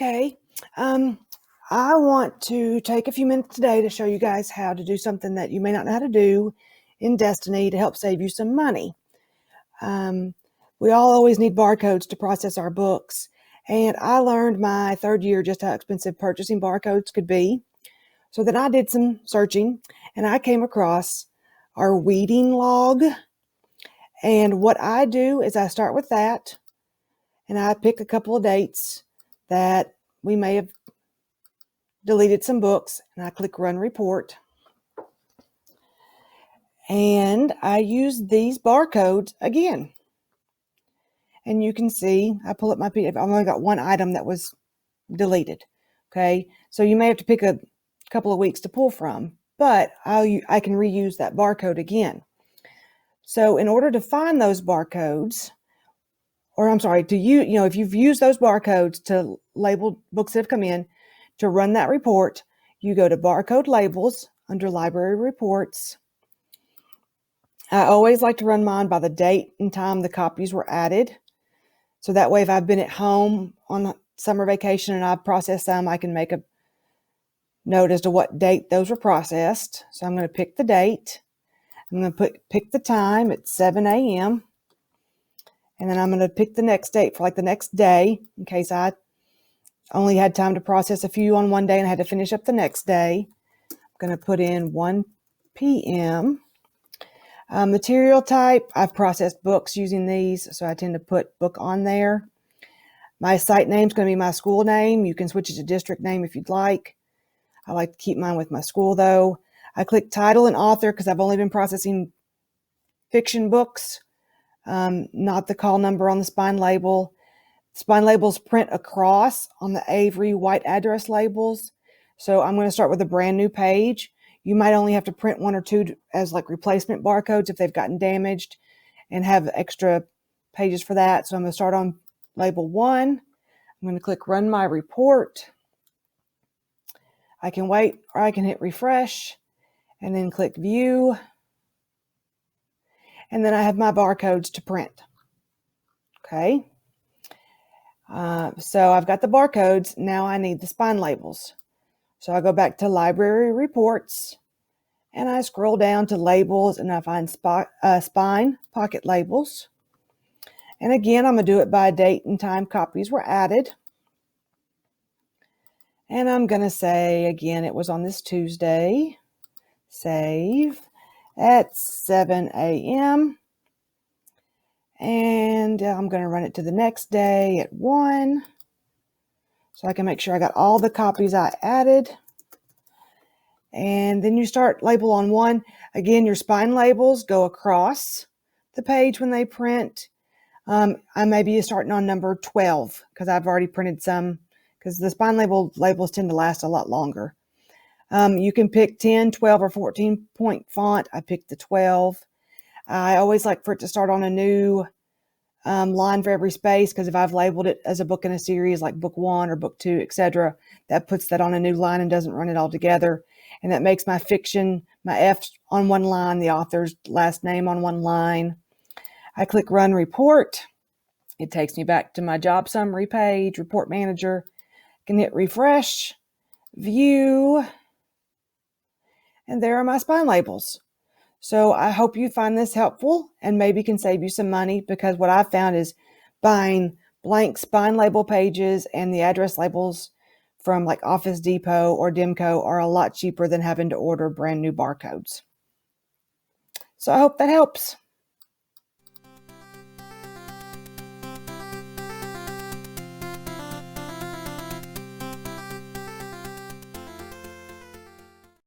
Okay, um, I want to take a few minutes today to show you guys how to do something that you may not know how to do in Destiny to help save you some money. Um, we all always need barcodes to process our books, and I learned my third year just how expensive purchasing barcodes could be. So then I did some searching, and I came across our weeding log. And what I do is I start with that, and I pick a couple of dates that we may have deleted some books, and I click Run Report. And I use these barcodes again. And you can see, I pull up my PDF, I've only got one item that was deleted. Okay, so you may have to pick a couple of weeks to pull from, but I can reuse that barcode again. So in order to find those barcodes, or I'm sorry, if you've used those barcodes to label books that have come in, to run that report, you go to Barcode Labels under Library Reports. I always like to run mine by the date and time the copies were added. So that way, if I've been at home on summer vacation and I've processed some, I can make a note as to what date those were processed. So I'm going to pick the date. I'm going to pick the time at 7 a.m. And then I'm going to pick the next date for like the next day in case I only had time to process a few on one day and I had to finish up the next day. I'm going to put in 1 p.m. Material type, I've processed books using these, so I tend to put book on there. My site name is going to be my school name. You can switch it to district name if you'd like. I like to keep mine with my school though. I click title and author because I've only been processing fiction books, not the call number on the spine label. Spine labels print across on the Avery white address labels. So I'm going to start with a brand new page. You might only have to print one or two as like replacement barcodes if they've gotten damaged and have extra pages for that. So I'm going to start on label 1. I'm going to click Run My Report. I can wait or I can hit refresh and then click View. And then I have my barcodes to print. Okay. So I've got the barcodes. Now I need the spine labels. So I go back to Library Reports and I scroll down to Labels and I find Spine Pocket Labels. And again, I'm going to do it by date and time copies were added. And I'm going to say, again, it was on this Tuesday. Save at 7 a.m. And I'm going to run it to the next day at 1. So I can make sure I got all the copies I added. And then you start label on 1. Again, your spine labels go across the page when they print. I may be starting on number 12 because I've already printed some because the spine labels tend to last a lot longer. You can pick 10, 12, or 14 point font. I picked the 12. I always like for it to start on a new line for every space because if I've labeled it as a book in a series like book 1 or book 2, etc., that puts that on a new line and doesn't run it all together. And that makes my fiction, my F on one line, the author's last name on one line. I click Run Report. It takes me back to my job summary page, Report Manager. I can hit refresh, view, and there are my spine labels. So I hope you find this helpful and maybe can save you some money because what I've found is buying blank spine label pages and the address labels from like Office Depot or Demco are a lot cheaper than having to order brand new barcodes. So I hope that helps.